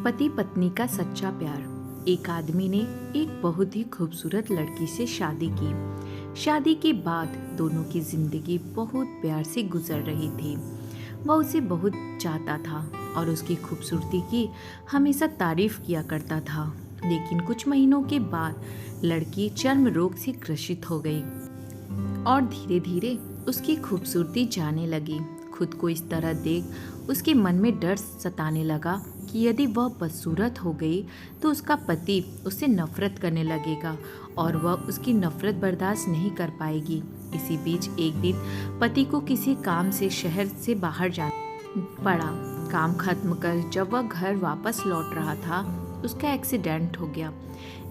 पति पत्नी का सच्चा प्यार। एक आदमी ने एक बहुत ही खूबसूरत लड़की से शादी की। शादी के बाद दोनों की जिंदगी बहुत प्यार से गुजर रही थी। वह उसे बहुत चाहता था और उसकी खूबसूरती की हमेशा तारीफ किया करता था। लेकिन कुछ महीनों के बाद लड़की चर्म रोग से ग्रसित हो गई और धीरे धीरे उसकी खूबसूरती जाने लगी। खुद को इस तरह देख उसके मन में डर सताने लगा कि यदि वह बदसूरत हो गई तो उसका पति उससे नफरत करने लगेगा और वह उसकी नफरत बर्दाश्त नहीं कर पाएगी। इसी बीच एक दिन पति को किसी काम से शहर से बाहर जाना पड़ा। काम खत्म कर जब वह घर वापस लौट रहा था उसका एक्सीडेंट हो गया।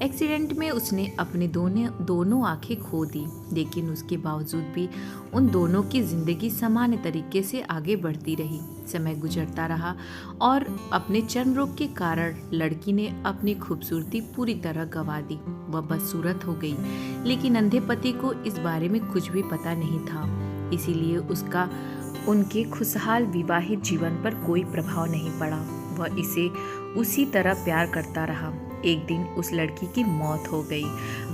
एक्सीडेंट में उसने अपने दोनों आंखें खो दी, लेकिन उसके बावजूद भी उन दोनों की जिंदगी सामान्य तरीके से आगे बढ़ती रही। समय गुजरता रहा और अपने चर्म रोग के कारण लड़की ने अपनी खूबसूरती पूरी तरह गंवा दी। वह बदसूरत हो गई, लेकिन अंधे पति को इस बारे में कुछ भी पता नहीं था। इसीलिए उसका उनके खुशहाल विवाहित जीवन पर कोई प्रभाव नहीं पड़ा। वह इसे उसी तरह प्यार करता रहा। एक दिन उस लड़की की मौत हो गई।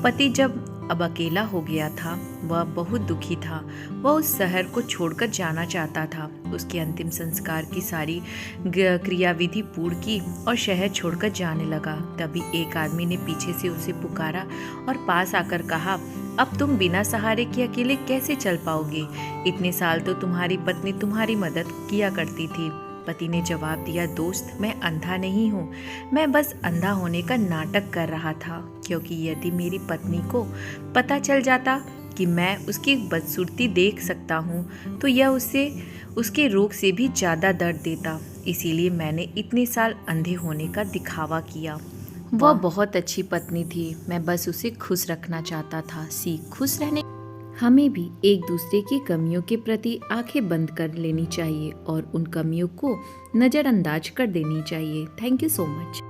पति जब अब अकेला हो गया था वह बहुत दुखी था। वह उस शहर को छोड़कर जाना चाहता था। उसके अंतिम संस्कार की सारी क्रियाविधि पूर्ण की और शहर छोड़कर जाने लगा। तभी एक आदमी ने पीछे से उसे पुकारा और पास आकर कहा, अब तुम बिना सहारे के अकेले कैसे चल पाओगे? इतने साल तो तुम्हारी पत्नी तुम्हारी मदद किया करती थी। पति ने जवाब दिया, दोस्त, मैं अंधा नहीं हूँ। मैं बस अंधा होने का नाटक कर रहा था, क्योंकि यदि मेरी पत्नी को पता चल जाता कि मैं उसकी बदसूरती देख सकता हूँ तो यह उसे उसके रोग से भी ज़्यादा दर्द देता। इसीलिए मैंने इतने साल अंधे होने का दिखावा किया। वह बहुत अच्छी पत्नी थी। मैं बस उसे खुश रखना चाहता था। सीख खुश रहने। हमें भी एक दूसरे की कमियों के प्रति आंखें बंद कर लेनी चाहिए और उन कमियों को नज़रअंदाज कर देनी चाहिए। Thank you so much.